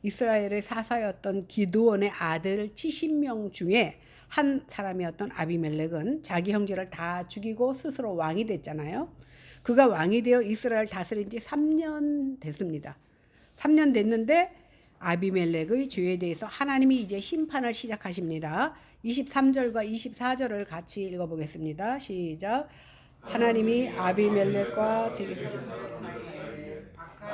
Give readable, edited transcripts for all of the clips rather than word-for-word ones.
이스라엘의 사사였던 기드온의 아들 70명 중에 한 사람이었던 아비멜렉은 자기 형제를 다 죽이고 스스로 왕이 됐잖아요. 그가 왕이 되어 이스라엘 다스린 지 3년 됐습니다. 3년 됐는데 아비멜렉의 죄에 대해서 하나님이 이제 심판을 시작하십니다. 23절과 24절을 같이 읽어보겠습니다. 시작. 하나님이 아비멜렉과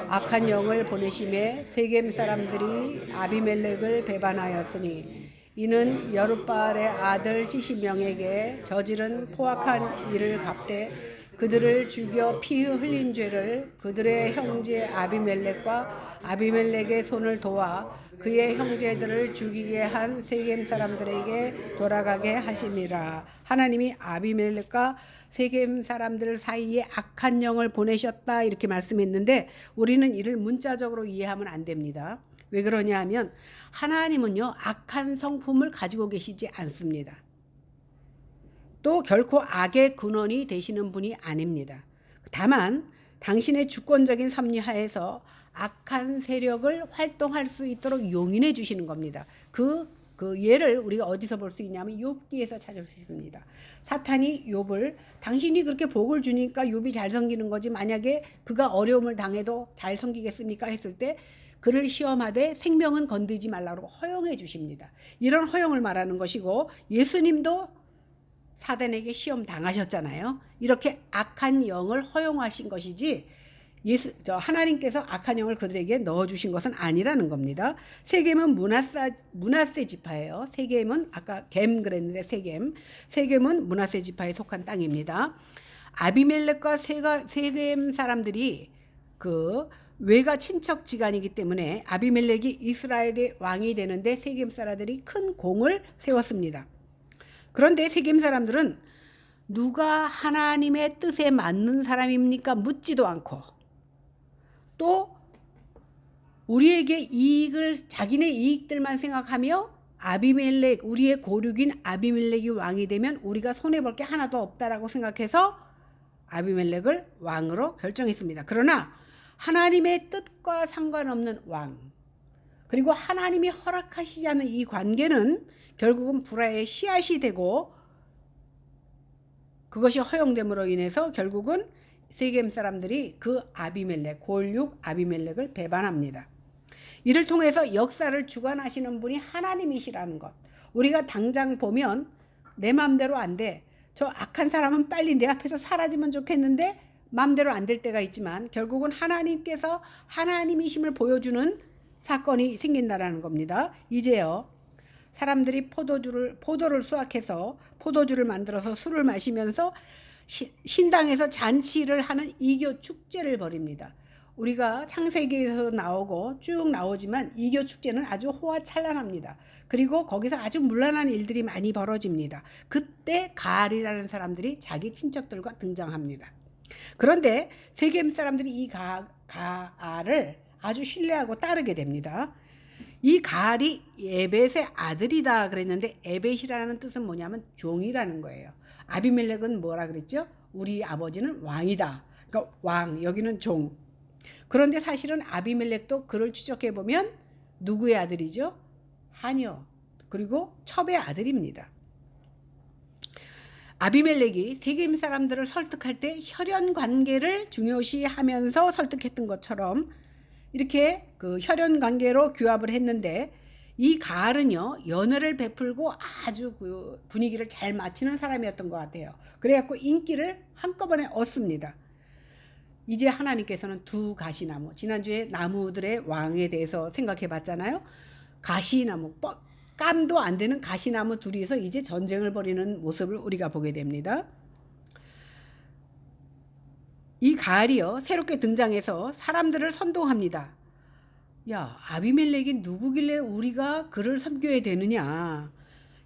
악한 영을 보내심에 세겜 사람들이 아비멜렉을 배반하였으니 이는 여룻바알의 아들 70명에게 저지른 포악한 일을 갚되 그들을 죽여 피 흘린 죄를 그들의 형제 아비멜렉과 아비멜렉의 손을 도와 그의 형제들을 죽이게 한 세겜 사람들에게 돌아가게 하심이라. 하나님이 아비멜렉과 세겜 사람들 사이에 악한 영을 보내셨다 이렇게 말씀했는데 우리는 이를 문자적으로 이해하면 안 됩니다. 왜 그러냐 하면 하나님은요 악한 성품을 가지고 계시지 않습니다. 또 결코 악의 근원이 되시는 분이 아닙니다. 다만 당신의 주권적인 섭리 하에서 악한 세력을 활동할 수 있도록 용인해 주시는 겁니다. 그 예를 우리가 어디서 볼 수 있냐면 욥기에서 찾을 수 있습니다. 사탄이 욥을 당신이 그렇게 복을 주니까 욥이 잘 섬기는 거지 만약에 그가 어려움을 당해도 잘 섬기겠습니까 했을 때 그를 시험하되 생명은 건드리지 말라고 허용해 주십니다. 이런 허용을 말하는 것이고 예수님도 사단에게 시험 당하셨잖아요. 이렇게 악한 영을 허용하신 것이지 하나님께서 악한 영을 그들에게 넣어주신 것은 아니라는 겁니다. 세겜은 므낫세 지파예요. 세겜은 아까 겜 그랬는데 세겜은 므낫세 지파에 속한 땅입니다. 아비멜렉과 세겜 사람들이 그 외가 친척지간이기 때문에 아비멜렉이 이스라엘의 왕이 되는데 세겜 사람들이 큰 공을 세웠습니다. 그런데 세겜 사람들은 누가 하나님의 뜻에 맞는 사람입니까? 묻지도 않고 또 우리에게 이익을 자기네 이익들만 생각하며 아비멜렉 우리의 고륙인 아비멜렉이 왕이 되면 우리가 손해볼 게 하나도 없다라고 생각해서 아비멜렉을 왕으로 결정했습니다. 그러나 하나님의 뜻과 상관없는 왕 그리고 하나님이 허락하시지 않은 이 관계는 결국은 불화의 씨앗이 되고 그것이 허용됨으로 인해서 결국은 세겜 사람들이 그 아비멜렉 고륙 아비멜렉을 배반합니다. 이를 통해서 역사를 주관하시는 분이 하나님이시라는 것. 우리가 당장 보면 내 마음대로 안 돼. 저 악한 사람은 빨리 내 앞에서 사라지면 좋겠는데 마음대로 안 될 때가 있지만 결국은 하나님께서 하나님이심을 보여주는 사건이 생긴다라는 겁니다. 이제요. 사람들이 포도를 수확해서 포도주를 만들어서 술을 마시면서 신당에서 잔치를 하는 이교 축제를 벌입니다. 우리가 창세기에서 나오고 쭉 나오지만 이교 축제는 아주 호화찬란합니다. 그리고 거기서 아주 문란한 일들이 많이 벌어집니다. 그때 가알이라는 사람들이 자기 친척들과 등장합니다. 그런데 세겜 사람들이 이 가알을 아주 신뢰하고 따르게 됩니다. 이 가알이 에벳의 아들이다 그랬는데 에벳이라는 뜻은 뭐냐면 종이라는 거예요. 아비멜렉은 뭐라 그랬죠? 우리 아버지는 왕이다. 그러니까 왕, 여기는 종. 그런데 사실은 아비멜렉도 그를 추적해 보면 누구의 아들이죠? 하녀 그리고 첩의 아들입니다. 아비멜렉이 세겜 사람들을 설득할 때 혈연 관계를 중요시하면서 설득했던 것처럼 이렇게 그 혈연 관계로 규합을 했는데 이 가알은요 연애를 베풀고 아주 그 분위기를 잘 맞추는 사람이었던 것 같아요. 그래갖고 인기를 한꺼번에 얻습니다. 이제 하나님께서는 두 가시나무 지난주에 나무들의 왕에 대해서 생각해 봤잖아요. 가시나무 깜도 안 되는 가시나무 둘이서 이제 전쟁을 벌이는 모습을 우리가 보게 됩니다. 이 가알이요 새롭게 등장해서 사람들을 선동합니다. 야 아비멜렉이 누구길래 우리가 그를 섬겨야 되느냐.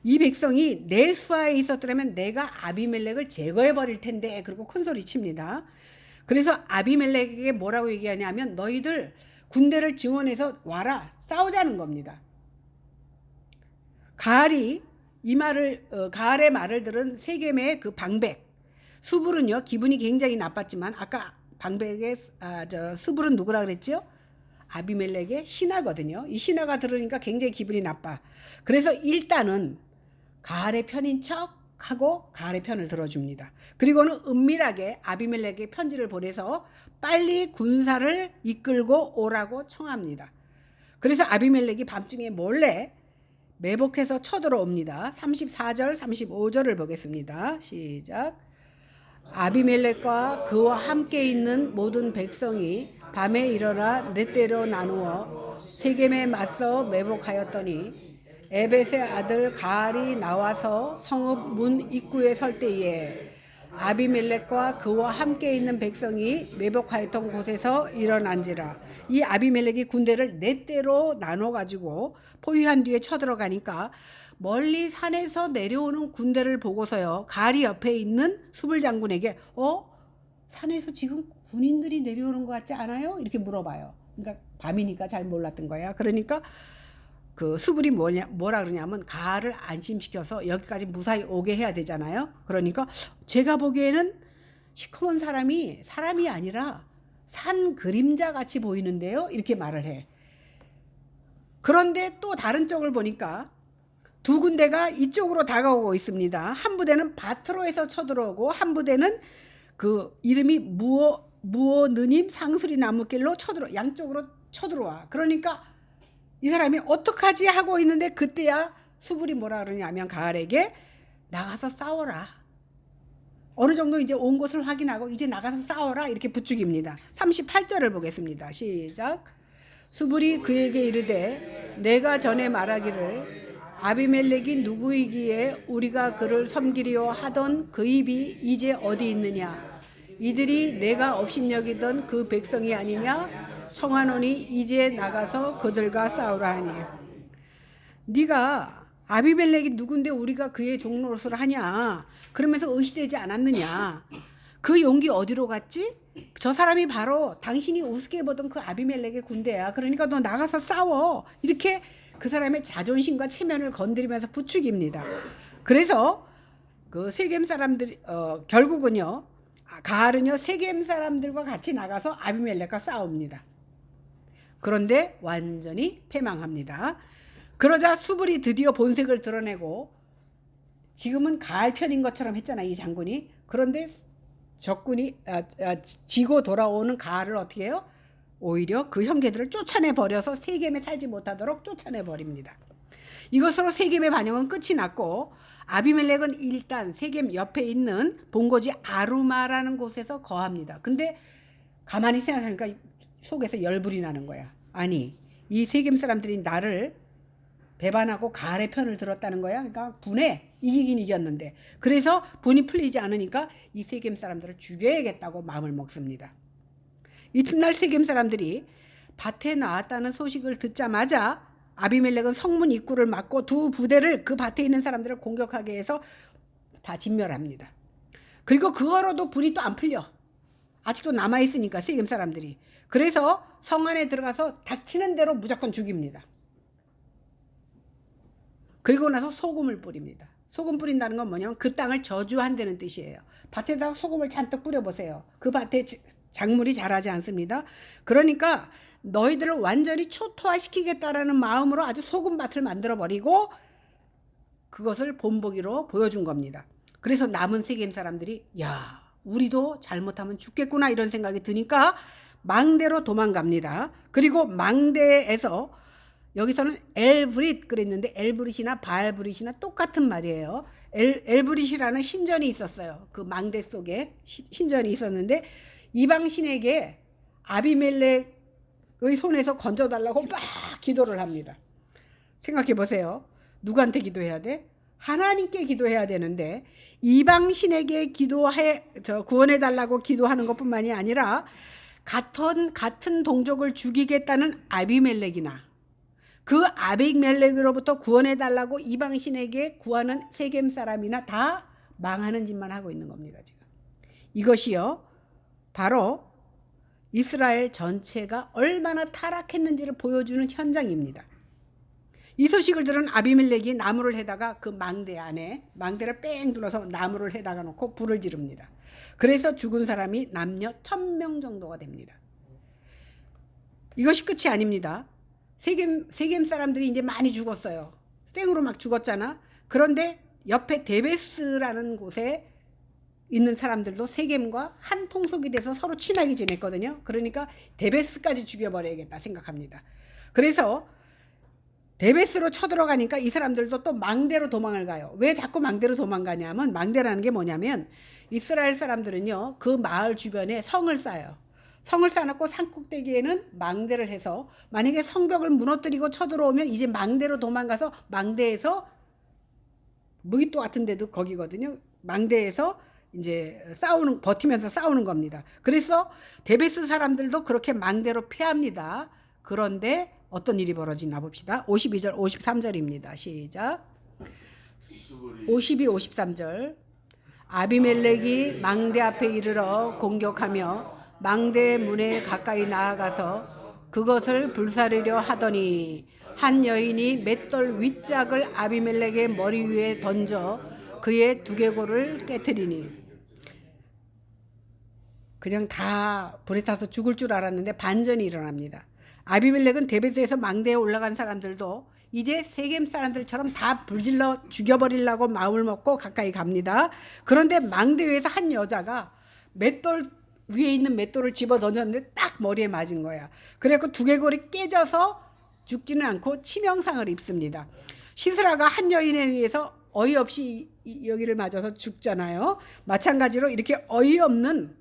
이 백성이 내 수하에 있었더라면 내가 아비멜렉을 제거해 버릴 텐데 그리고 큰소리 칩니다. 그래서 아비멜렉에게 뭐라고 얘기하냐면 너희들 군대를 지원해서 와라 싸우자는 겁니다. 가알이 가알의 말을 들은 세겜의 그 방백 수불은요 기분이 굉장히 나빴지만 아까 방백의 수불은 누구라 그랬죠? 아비멜렉의 신하거든요. 이 신하가 들으니까 굉장히 기분이 나빠. 그래서 일단은 가알의 편인 척하고 가알의 편을 들어줍니다. 그리고는 은밀하게 아비멜렉에게 편지를 보내서 빨리 군사를 이끌고 오라고 청합니다. 그래서 아비멜렉이 밤중에 몰래 매복해서 쳐들어옵니다. 34절 35절을 보겠습니다. 시작. 아비멜렉과 그와 함께 있는 모든 백성이 밤에 일어나 넷대로 나누어 세겜에 맞서 매복하였더니 에벳의 아들 가알이 나와서 성읍 문 입구에 설 때에 아비멜렉과 그와 함께 있는 백성이 매복하였던 곳에서 일어난지라. 이 아비멜렉이 군대를 넷대로 나눠 가지고 포위한 뒤에 쳐들어가니까 멀리 산에서 내려오는 군대를 보고서요, 가알이 옆에 있는 수불 장군에게 산에서 지금 군인들이 내려오는 것 같지 않아요? 이렇게 물어봐요. 그러니까 밤이니까 잘 몰랐던 거야. 그러니까 그 수불이 뭐라 그러냐면 가알을 안심시켜서 여기까지 무사히 오게 해야 되잖아요. 그러니까 제가 보기에는 시커먼 사람이 아니라 산 그림자 같이 보이는데요, 이렇게 말을 해. 그런데 또 다른 쪽을 보니까 두 군대가 이쪽으로 다가오고 있습니다. 한 부대는 바트로에서 쳐들어오고 한 부대는 그 이름이 무오느님 상수리 나무길로 양쪽으로 쳐들어와. 그러니까 이 사람이 어떡하지 하고 있는데 그때야 수불이 뭐라 그러냐면 가알에게 나가서 싸워라. 어느 정도 이제 온 곳을 확인하고 이제 나가서 싸워라 이렇게 부추깁니다. 38절을 보겠습니다. 시작. 수불이 그에게 이르되 내가 전에 말하기를 아비멜렉이 누구이기에 우리가 그를 섬기려 하던 그 입이 이제 어디 있느냐. 이들이 내가 업신여기던 그 백성이 아니냐. 청하노니 이제 나가서 그들과 싸우라 하니. 네가 아비멜렉이 누군데 우리가 그의 종노릇을 하냐. 그러면서 의시되지 않았느냐. 그 용기 어디로 갔지? 저 사람이 바로 당신이 우습게 보던 그 아비멜렉의 군대야. 그러니까 너 나가서 싸워. 이렇게 그 사람의 자존심과 체면을 건드리면서 부추깁니다. 그래서 그 세겜 사람들이 결국은요, 가알은요 세겜 사람들과 같이 나가서 아비멜렉과 싸웁니다. 그런데 완전히 패망합니다. 그러자 수불이 드디어 본색을 드러내고 지금은 가알 편인 것처럼 했잖아, 이 장군이. 그런데 적군이 지고 돌아오는 가알을 어떻게 해요? 오히려 그 형제들을 쫓아내 버려서 세겜에 살지 못하도록 쫓아내 버립니다. 이것으로 세겜의 반영은 끝이 났고 아비멜렉은 일단 세겜 옆에 있는 본거지 아루마라는 곳에서 거합니다. 근데 가만히 생각하니까 속에서 열불이 나는 거야. 아니, 이 세겜 사람들이 나를 배반하고 가알의 편을 들었다는 거야. 그러니까 분해, 이기긴 이겼는데. 그래서 분이 풀리지 않으니까 이 세겜 사람들을 죽여야겠다고 마음을 먹습니다. 이튿날 세겜 사람들이 밭에 나왔다는 소식을 듣자마자 아비멜렉은 성문 입구를 막고 두 부대를 그 밭에 있는 사람들을 공격하게 해서 다 진멸합니다. 그리고 그거로도 불이 또 안 풀려. 아직도 남아있으니까 세겜 사람들이. 그래서 성 안에 들어가서 닥치는 대로 무조건 죽입니다. 그리고 나서 소금을 뿌립니다. 소금 뿌린다는 건 뭐냐면 그 땅을 저주한다는 뜻이에요. 밭에다가 소금을 잔뜩 뿌려보세요. 그 밭에 작물이 자라지 않습니다. 그러니까 너희들을 완전히 초토화시키겠다라는 마음으로 아주 소금밭을 만들어버리고 그것을 본보기로 보여준 겁니다. 그래서 남은 세겜 사람들이 야, 우리도 잘못하면 죽겠구나 이런 생각이 드니까 망대로 도망갑니다. 그리고 망대에서 여기서는 엘브릿 그랬는데 엘브릿이나 바알브릿이나 똑같은 말이에요. 엘브릿이라는 신전이 있었어요. 그 망대 속에 신전이 있었는데 이방 신에게 아비멜렉의 손에서 건져달라고 막 기도를 합니다. 생각해 보세요. 누구한테 기도해야 돼? 하나님께 기도해야 되는데 이방 신에게 구원해 달라고 기도하는 것뿐만이 아니라 같은 동족을 죽이겠다는 아비멜렉이나 그 아비멜렉으로부터 구원해 달라고 이방 신에게 구하는 세겜 사람이나 다 망하는 짓만 하고 있는 겁니다. 지금 이것이요 바로 이스라엘 전체가 얼마나 타락했는지를 보여주는 현장입니다. 이 소식을 들은 아비멜렉이 나무를 해다가 그 망대 안에 망대를 뺑 둘러서 나무를 해다가 놓고 불을 지릅니다. 그래서 죽은 사람이 남녀 1000명 정도가 됩니다. 이것이 끝이 아닙니다. 세겜 사람들이 이제 많이 죽었어요. 생으로 막 죽었잖아. 그런데 옆에 데베스라는 곳에 있는 사람들도 세겜과 한 통속이 돼서 서로 친하게 지냈거든요. 그러니까 데베스까지 죽여버려야겠다 생각합니다. 그래서 데베스로 쳐들어가니까 이 사람들도 또 망대로 도망을 가요. 왜 자꾸 망대로 도망가냐면, 망대라는 게 뭐냐면 이스라엘 사람들은요 그 마을 주변에 성을 쌓아요. 성을 쌓아놓고 산꼭대기에는 망대를 해서 만약에 성벽을 무너뜨리고 쳐들어오면 이제 망대로 도망가서, 망대에서 무기또 같은 데도 거기거든요. 망대에서 이제 버티면서 싸우는 겁니다. 그래서 데베스 사람들도 그렇게 망대로 피합니다. 그런데 어떤 일이 벌어지나 봅시다. 52절 53절입니다. 시작. 52, 53절. 아비멜렉이 망대 앞에 이르러 공격하며 망대 문에 가까이 나아가서 그것을 불사르려 하더니 한 여인이 맷돌 윗짝을 아비멜렉의 머리 위에 던져 그의 두개골을 깨트리니, 그냥 다 불에 타서 죽을 줄 알았는데 반전이 일어납니다. 아비멜렉은 데베스에서 망대에 올라간 사람들도 이제 세겜 사람들처럼 다 불질러 죽여버리려고 마음을 먹고 가까이 갑니다. 그런데 망대 위에서 한 여자가 맷돌 위에 있는 맷돌을 집어 던졌는데 딱 머리에 맞은 거야. 그래서 두개골이 깨져서 죽지는 않고 치명상을 입습니다. 시스라가 한 여인에 의해서 어이없이 여기를 맞아서 죽잖아요. 마찬가지로 이렇게 어이없는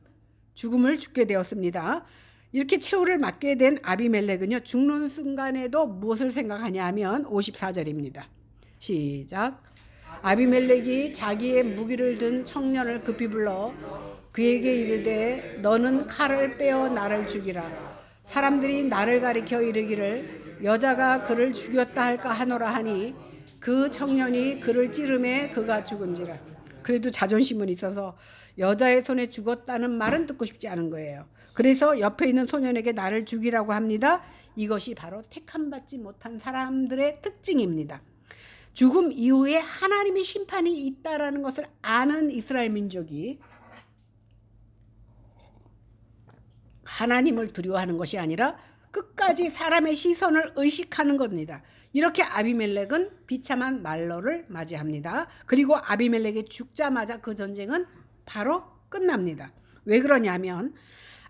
죽음을 죽게 되었습니다. 이렇게 최후를 맞게 된 아비멜렉은요 죽는 순간에도 무엇을 생각하냐 하면 54절입니다. 시작. 아비멜렉이 자기의 무기를 든 청년을 급히 불러 그에게 이르되 너는 칼을 빼어 나를 죽이라. 사람들이 나를 가리켜 이르기를 여자가 그를 죽였다 할까 하노라 하니 그 청년이 그를 찌르매 그가 죽은지라. 그래도 자존심은 있어서 여자의 손에 죽었다는 말은 듣고 싶지 않은 거예요. 그래서 옆에 있는 소년에게 나를 죽이라고 합니다. 이것이 바로 택함받지 못한 사람들의 특징입니다. 죽음 이후에 하나님의 심판이 있다라는 것을 아는 이스라엘 민족이 하나님을 두려워하는 것이 아니라 끝까지 사람의 시선을 의식하는 겁니다. 이렇게 아비멜렉은 비참한 말로를 맞이합니다. 그리고 아비멜렉이 죽자마자 그 전쟁은 바로 끝납니다. 왜 그러냐면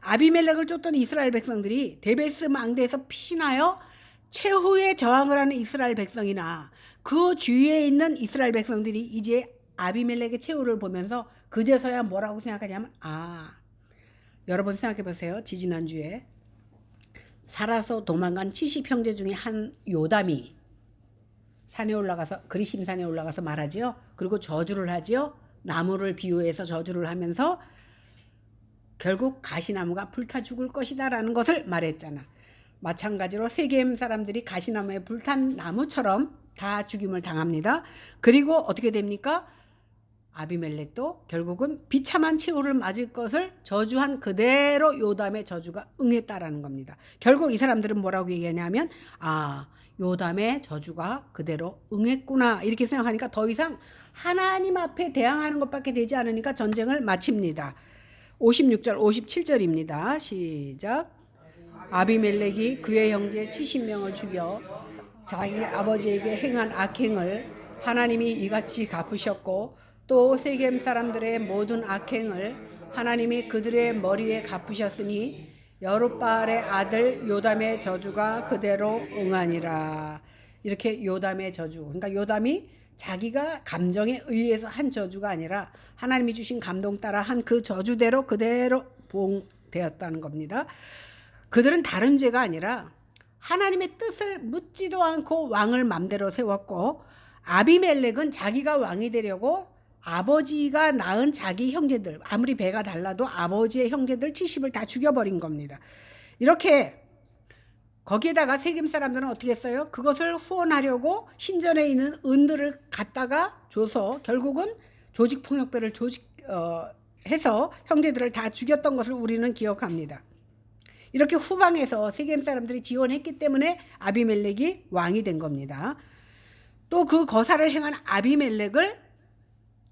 아비멜렉을 쫓던 이스라엘 백성들이 데베스 망대에서 피신하여 최후의 저항을 하는 이스라엘 백성이나 그 주위에 있는 이스라엘 백성들이 이제 아비멜렉의 최후를 보면서 그제서야 뭐라고 생각하냐면, 여러분 생각해 보세요. 지지난주에 살아서 도망간 70형제 중에 한 요담이 산에 올라가서, 그리심산에 올라가서 말하지요. 그리고 저주를 하지요. 나무를 비유해서 저주를 하면서 결국 가시나무가 불타 죽을 것이다 라는 것을 말했잖아. 마찬가지로 세겜 사람들이 가시나무에 불탄 나무처럼 다 죽임을 당합니다. 그리고 어떻게 됩니까? 아비멜렉도 결국은 비참한 최후를 맞을 것을 저주한 그대로 요담의 저주가 응했다라는 겁니다. 결국 이 사람들은 뭐라고 얘기하냐면, 요담의 저주가 그대로 응했구나 이렇게 생각하니까 더 이상 하나님 앞에 대항하는 것밖에 되지 않으니까 전쟁을 마칩니다. 56절 57절입니다. 시작. 아비멜렉이 그의 형제 70명을 죽여 자기 아버지에게 행한 악행을 하나님이 이같이 갚으셨고 또 세겜 사람들의 모든 악행을 하나님이 그들의 머리에 갚으셨으니 여룻바알의 아들 요담의 저주가 그대로 응하니라. 이렇게 요담의 저주, 그러니까 요담이 자기가 감정에 의해서 한 저주가 아니라 하나님이 주신 감동 따라 한 그 저주대로 그대로 봉되었다는 겁니다. 그들은 다른 죄가 아니라 하나님의 뜻을 묻지도 않고 왕을 맘대로 세웠고, 아비멜렉은 자기가 왕이 되려고 아버지가 낳은 자기 형제들, 아무리 배가 달라도 아버지의 형제들 70을 다 죽여버린 겁니다. 이렇게 거기에다가 세겜 사람들은 어떻게 했어요? 그것을 후원하려고 신전에 있는 은들을 갖다가 줘서 결국은 조직폭력배를 해서 형제들을 다 죽였던 것을 우리는 기억합니다. 이렇게 후방에서 세겜 사람들이 지원했기 때문에 아비멜렉이 왕이 된 겁니다. 또 그 거사를 행한 아비멜렉을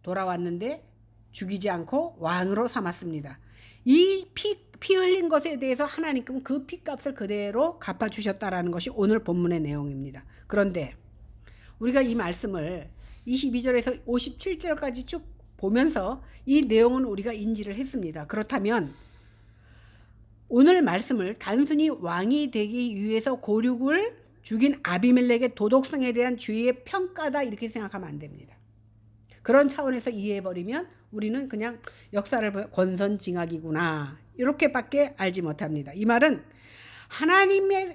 돌아왔는데 죽이지 않고 왕으로 삼았습니다. 피 흘린 것에 대해서 하나님께는 그 피값을 그대로 갚아주셨다라는 것이 오늘 본문의 내용입니다. 그런데 우리가 이 말씀을 22절에서 57절까지 쭉 보면서 이 내용은 우리가 인지를 했습니다. 그렇다면 오늘 말씀을 단순히 왕이 되기 위해서 고륙을 죽인 아비멜렉의 도덕성에 대한 주의의 평가다 이렇게 생각하면 안 됩니다. 그런 차원에서 이해해버리면 우리는 그냥 역사를 보면 권선징악이구나 이렇게밖에 알지 못합니다. 이 말은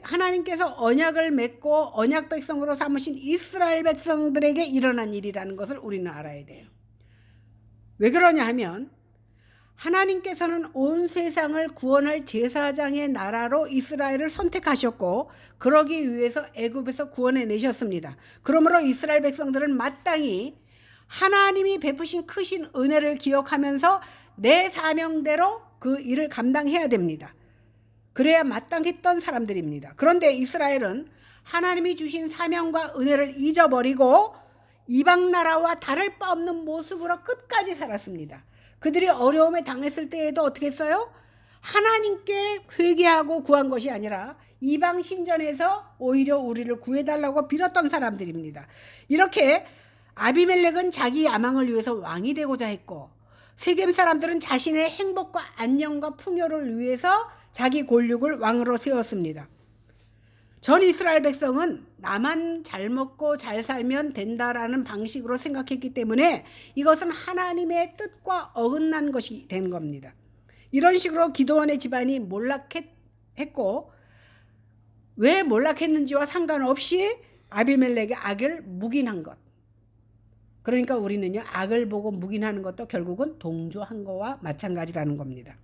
하나님께서 언약을 맺고 언약 백성으로 삼으신 이스라엘 백성들에게 일어난 일이라는 것을 우리는 알아야 돼요. 왜 그러냐 하면 하나님께서는 온 세상을 구원할 제사장의 나라로 이스라엘을 선택하셨고 그러기 위해서 애굽에서 구원해 내셨습니다. 그러므로 이스라엘 백성들은 마땅히 하나님이 베푸신 크신 은혜를 기억하면서 내 사명대로 그 일을 감당해야 됩니다. 그래야 마땅했던 사람들입니다. 그런데 이스라엘은 하나님이 주신 사명과 은혜를 잊어버리고 이방 나라와 다를 바 없는 모습으로 끝까지 살았습니다. 그들이 어려움에 당했을 때에도 어떻게 했어요? 하나님께 회개하고 구한 것이 아니라 이방 신전에서 오히려 우리를 구해달라고 빌었던 사람들입니다. 이렇게 아비멜렉은 자기 야망을 위해서 왕이 되고자 했고 세겜 사람들은 자신의 행복과 안녕과 풍요를 위해서 자기 골육을 왕으로 세웠습니다. 전 이스라엘 백성은 나만 잘 먹고 잘 살면 된다라는 방식으로 생각했기 때문에 이것은 하나님의 뜻과 어긋난 것이 된 겁니다. 이런 식으로 기드온의 집안이 몰락했고 왜 몰락했는지와 상관없이 아비멜렉의 악을 묵인한 것. 그러니까 우리는요 악을 보고 묵인하는 것도 결국은 동조한 거와 마찬가지라는 겁니다.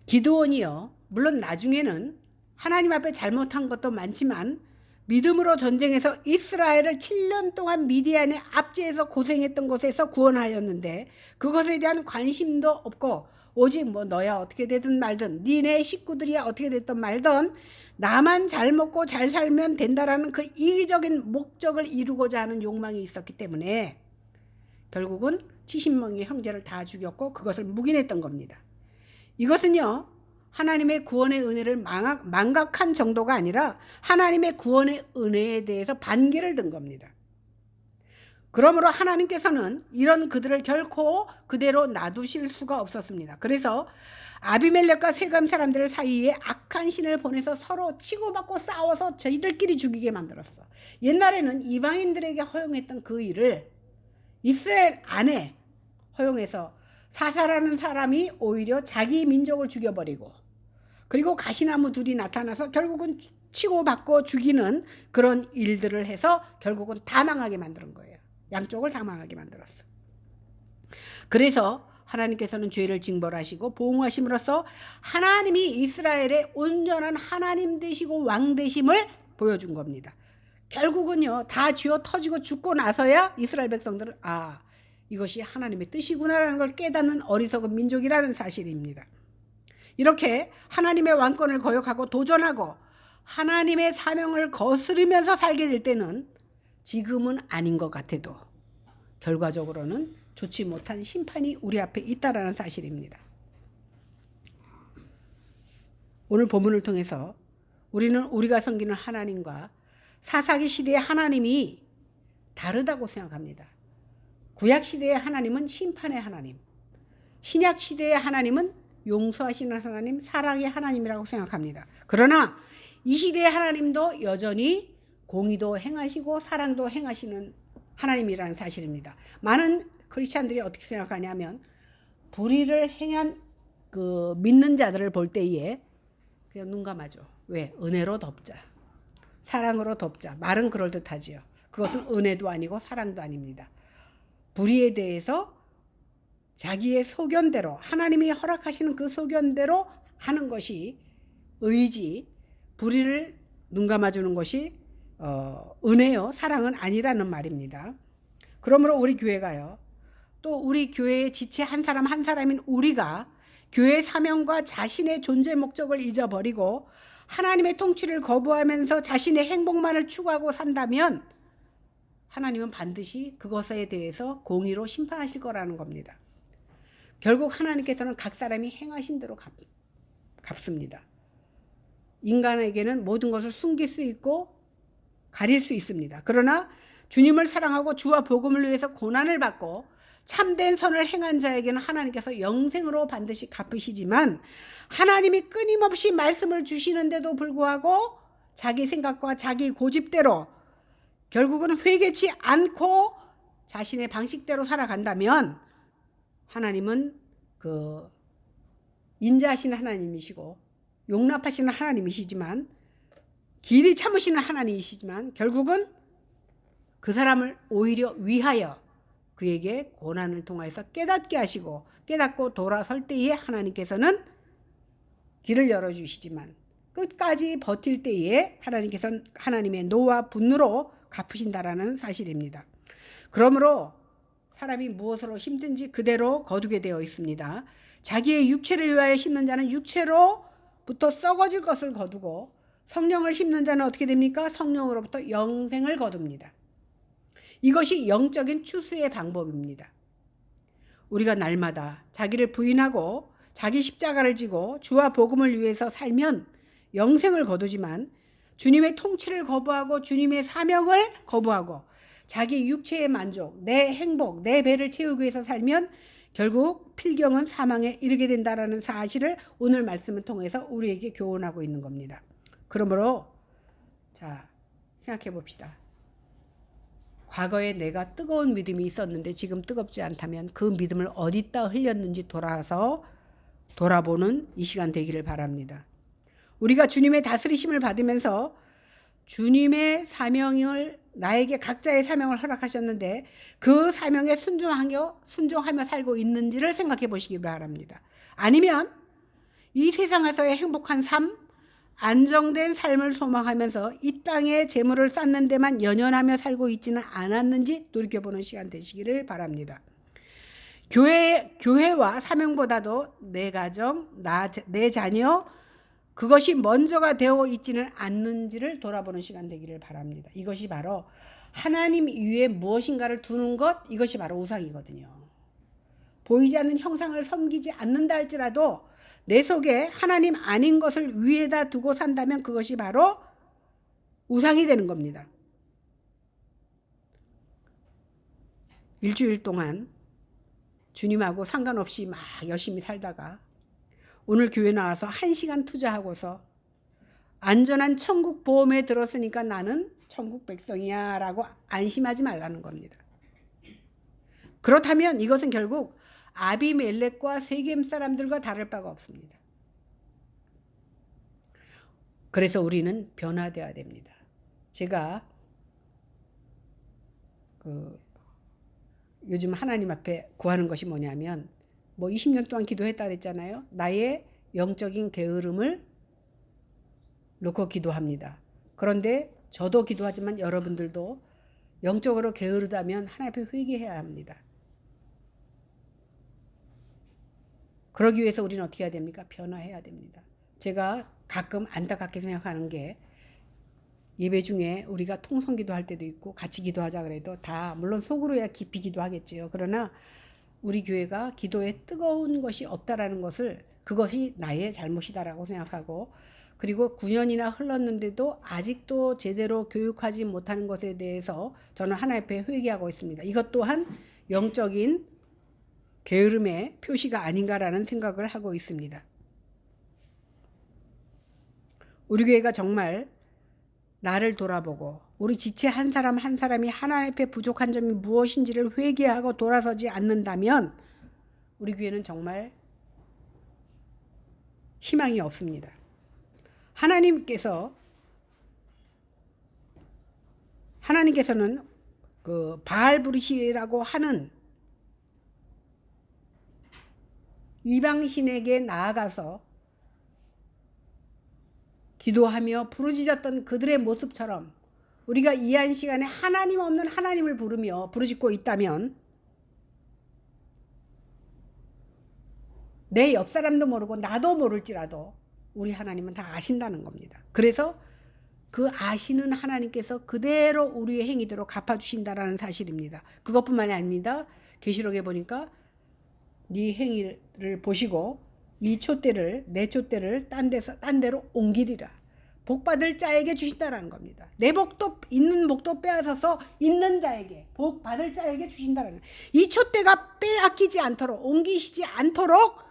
기드온이요 물론 나중에는 하나님 앞에 잘못한 것도 많지만 믿음으로 전쟁에서 이스라엘을 7년 동안 미디안의 압제에서 고생했던 곳에서 구원하였는데 그것에 대한 관심도 없고 오직 뭐 너야 어떻게 되든 말든 니네 식구들이야 어떻게 됐든 말든 나만 잘 먹고 잘 살면 된다라는 그 이기적인 목적을 이루고자 하는 욕망이 있었기 때문에 결국은 70명의 형제를 다 죽였고 그것을 묵인했던 겁니다. 이것은요 하나님의 구원의 은혜를 망각한 정도가 아니라 하나님의 구원의 은혜에 대해서 반기를 든 겁니다. 그러므로 하나님께서는 이런 그들을 결코 그대로 놔두실 수가 없었습니다. 그래서 아비멜렉과 세겜 사람들 사이에 악한 신을 보내서 서로 치고받고 싸워서 저희들끼리 죽이게 만들었어. 옛날에는 이방인들에게 허용했던 그 일을 이스라엘 안에 허용해서 사사라는 사람이 오히려 자기 민족을 죽여버리고 그리고 가시나무 둘이 나타나서 결국은 치고받고 죽이는 그런 일들을 해서 결국은 다 망하게 만든 거예요. 양쪽을 다 망하게 만들었어. 그래서 하나님께서는 죄를 징벌하시고 보응하심으로써 하나님이 이스라엘의 온전한 하나님 되시고 왕 되심을 보여준 겁니다. 결국은요 다 쥐어 터지고 죽고 나서야 이스라엘 백성들은 이것이 하나님의 뜻이구나라는 걸 깨닫는 어리석은 민족이라는 사실입니다. 이렇게 하나님의 왕권을 거역하고 도전하고 하나님의 사명을 거스르면서 살게 될 때는 지금은 아닌 것 같아도 결과적으로는 좋지 못한 심판이 우리 앞에 있다라는 사실입니다. 오늘 본문을 통해서 우리는 우리가 섬기는 하나님과 사사기 시대의 하나님이 다르다고 생각합니다. 구약 시대의 하나님은 심판의 하나님, 신약 시대의 하나님은 용서하시는 하나님, 사랑의 하나님이라고 생각합니다. 그러나 이 시대의 하나님도 여전히 공의도 행하시고 사랑도 행하시는 하나님이라는 사실입니다. 많은 크리스찬들이 어떻게 생각하냐면 불의를 행한 그 믿는 자들을 볼 때에 그냥 눈 감아줘. 왜? 은혜로 덮자. 사랑으로 덮자. 말은 그럴듯하지요. 그것은 은혜도 아니고 사랑도 아닙니다. 불의에 대해서 자기의 소견대로 하나님이 허락하시는 그 소견대로 하는 것이 의지, 불의를 눈 감아주는 것이 은혜요 사랑은 아니라는 말입니다. 그러므로 우리 교회가요 또 우리 교회의 지체 한 사람 한 사람인 우리가 교회 사명과 자신의 존재 목적을 잊어버리고 하나님의 통치를 거부하면서 자신의 행복만을 추구하고 산다면 하나님은 반드시 그것에 대해서 공의로 심판하실 거라는 겁니다. 결국 하나님께서는 각 사람이 행하신 대로 갚습니다. 인간에게는 모든 것을 숨길 수 있고 가릴 수 있습니다. 그러나 주님을 사랑하고 주와 복음을 위해서 고난을 받고 참된 선을 행한 자에게는 하나님께서 영생으로 반드시 갚으시지만, 하나님이 끊임없이 말씀을 주시는데도 불구하고 자기 생각과 자기 고집대로 결국은 회개치 않고 자신의 방식대로 살아간다면, 하나님은 그 인자하신 하나님이시고 용납하시는 하나님이시지만, 길이 참으시는 하나님이시지만, 결국은 그 사람을 오히려 위하여 그에게 고난을 통해서 깨닫게 하시고, 깨닫고 돌아설 때에 하나님께서는 길을 열어주시지만, 끝까지 버틸 때에 하나님께서는 하나님의 노와 분노로 갚으신다라는 사실입니다. 그러므로 사람이 무엇으로 심든지 그대로 거두게 되어 있습니다. 자기의 육체를 위하여 심는 자는 육체로부터 썩어질 것을 거두고, 성령을 심는 자는 어떻게 됩니까? 성령으로부터 영생을 거둡니다. 이것이 영적인 추수의 방법입니다. 우리가 날마다 자기를 부인하고 자기 십자가를 지고 주와 복음을 위해서 살면 영생을 거두지만, 주님의 통치를 거부하고 주님의 사명을 거부하고 자기 육체의 만족, 내 행복, 내 배를 채우기 위해서 살면 결국 필경은 사망에 이르게 된다라는 사실을 오늘 말씀을 통해서 우리에게 교훈하고 있는 겁니다. 그러므로 자, 생각해 봅시다. 과거에 내가 뜨거운 믿음이 있었는데 지금 뜨겁지 않다면 그 믿음을 어디다 흘렸는지 돌아보는 이 시간 되기를 바랍니다. 우리가 주님의 다스리심을 받으면서 주님의 사명을, 나에게 각자의 사명을 허락하셨는데 그 사명에 순종하며 살고 있는지를 생각해 보시기 바랍니다. 아니면 이 세상에서의 행복한 삶, 안정된 삶을 소망하면서 이 땅에 재물을 쌓는 데만 연연하며 살고 있지는 않았는지 돌이켜보는 시간 되시기를 바랍니다. 교회와 사명보다도 내 가정, 내 자녀, 그것이 먼저가 되어 있지는 않는지를 돌아보는 시간 되기를 바랍니다. 이것이 바로 하나님 위에 무엇인가를 두는 것, 이것이 바로 우상이거든요. 보이지 않는 형상을 섬기지 않는다 할지라도 내 속에 하나님 아닌 것을 위에다 두고 산다면 그것이 바로 우상이 되는 겁니다. 일주일 동안 주님하고 상관없이 막 열심히 살다가 오늘 교회 나와서 1시간 투자하고서 안전한 천국 보험에 들었으니까 나는 천국 백성이야 라고 안심하지 말라는 겁니다. 그렇다면 이것은 결국 아비멜렉과 세겜 사람들과 다를 바가 없습니다. 그래서 우리는 변화되어야 됩니다. 제가 요즘 하나님 앞에 구하는 것이 뭐냐면, 20년 동안 기도했다 그랬잖아요. 나의 영적인 게으름을 놓고 기도합니다. 그런데 저도 기도하지만 여러분들도 영적으로 게으르다면 하나님 앞에 회개해야 합니다. 그러기 위해서 우리는 어떻게 해야 됩니까? 변화해야 됩니다. 제가 가끔 안타깝게 생각하는 게, 예배 중에 우리가 통성 기도할 때도 있고 같이 기도하자 그래도 다 물론 속으로야 깊이 기도하겠지요. 그러나 우리 교회가 기도에 뜨거운 것이 없다라는 것을, 그것이 나의 잘못이다라고 생각하고, 그리고 9년이나 흘렀는데도 아직도 제대로 교육하지 못하는 것에 대해서 저는 하나님 앞에 회개하고 있습니다. 이것 또한 영적인 게으름의 표시가 아닌가라는 생각을 하고 있습니다. 우리 교회가 정말 나를 돌아보고 우리 지체 한 사람 한 사람이 하나님 앞에 부족한 점이 무엇인지를 회개하고 돌아서지 않는다면 우리 교회는 정말 희망이 없습니다. 하나님께서는 그 바알브릿이라고 하는 이방신에게 나아가서 기도하며 부르짖었던 그들의 모습처럼 우리가 이 한 시간에 하나님 없는 하나님을 부르며 부르짖고 있다면 내 옆 사람도 모르고 나도 모를지라도 우리 하나님은 다 아신다는 겁니다. 그래서 그 아시는 하나님께서 그대로 우리의 행위대로 갚아주신다라는 사실입니다. 그것뿐만이 아닙니다. 계시록에 보니까 네 행위를 보시고 이 촛대를 내 촛대를 딴 데로 옮기리라. 복 받을 자에게 주신다라는 겁니다. 내 복도 있는 복도 빼앗아서 있는 자에게 복 받을 자에게 주신다라는 이 촛대가 빼앗기지 않도록 옮기시지 않도록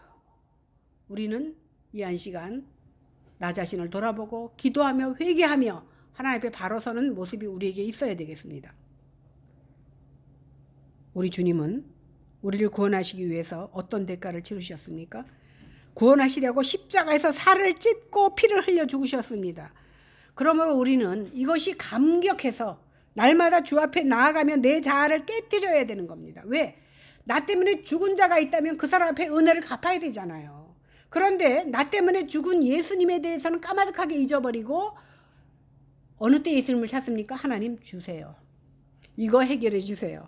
우리는 이 한 시간 나 자신을 돌아보고 기도하며 회개하며 하나님 앞에 바로 서는 모습이 우리에게 있어야 되겠습니다. 우리 주님은 우리를 구원하시기 위해서 어떤 대가를 치르셨습니까? 구원하시려고 십자가에서 살을 찢고 피를 흘려 죽으셨습니다. 그러므로 우리는 이것이 감격해서 날마다 주 앞에 나아가며 내 자아를 깨뜨려야 되는 겁니다. 왜? 나 때문에 죽은 자가 있다면 그 사람 앞에 은혜를 갚아야 되잖아요. 그런데 나 때문에 죽은 예수님에 대해서는 까마득하게 잊어버리고 어느 때 예수님을 찾습니까? 하나님 주세요. 이거 해결해 주세요.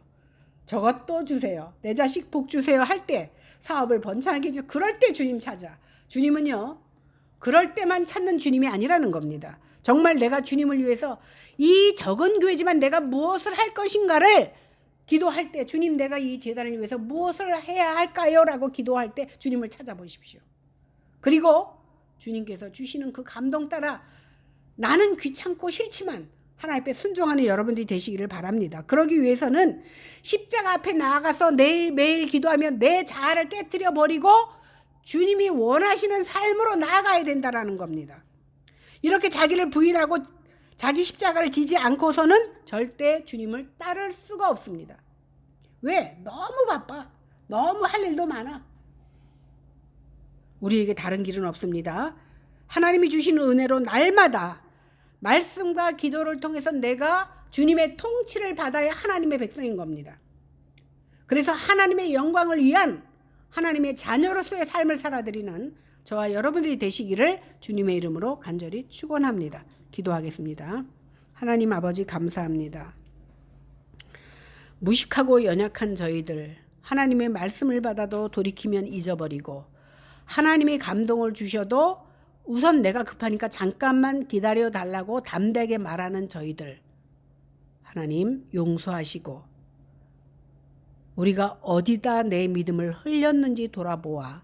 저것도 주세요. 내 자식 복 주세요 할 때 사업을 번창하게 해주세요. 그럴 때 주님 찾아. 주님은요. 그럴 때만 찾는 주님이 아니라는 겁니다. 정말 내가 주님을 위해서 이 적은 교회지만 내가 무엇을 할 것인가를 기도할 때 주님 내가 이 재단을 위해서 무엇을 해야 할까요? 라고 기도할 때 주님을 찾아보십시오. 그리고 주님께서 주시는 그 감동 따라 나는 귀찮고 싫지만 하나님 앞에 순종하는 여러분들이 되시기를 바랍니다. 그러기 위해서는 십자가 앞에 나아가서 매일 기도하며 내 자아를 깨뜨려 버리고 주님이 원하시는 삶으로 나아가야 된다는 겁니다. 이렇게 자기를 부인하고 자기 십자가를 지지 않고서는 절대 주님을 따를 수가 없습니다. 왜? 너무 바빠. 너무 할 일도 많아. 우리에게 다른 길은 없습니다. 하나님이 주시는 은혜로 날마다 말씀과 기도를 통해서 내가 주님의 통치를 받아야 하나님의 백성인 겁니다. 그래서 하나님의 영광을 위한 하나님의 자녀로서의 삶을 살아드리는 저와 여러분들이 되시기를 주님의 이름으로 간절히 축원합니다. 기도하겠습니다. 하나님 아버지 감사합니다. 무식하고 연약한 저희들 하나님의 말씀을 받아도 돌이키면 잊어버리고 하나님이 감동을 주셔도 우선 내가 급하니까 잠깐만 기다려 달라고 담대하게 말하는 저희들 하나님 용서하시고 우리가 어디다 내 믿음을 흘렸는지 돌아보아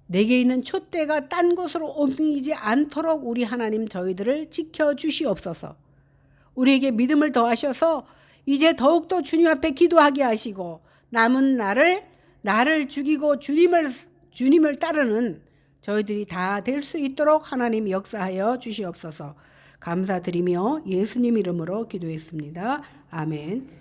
내게 있는 촛대가 딴 곳으로 옮기지 않도록 우리 하나님 저희들을 지켜주시옵소서. 우리에게 믿음을 더하셔서 이제 더욱더 주님 앞에 기도하게 하시고 남은 나를 죽이고 주님을 따르는 저희들이 다 될 수 있도록 하나님 역사하여 주시옵소서. 감사드리며 예수님 이름으로 기도했습니다. 아멘.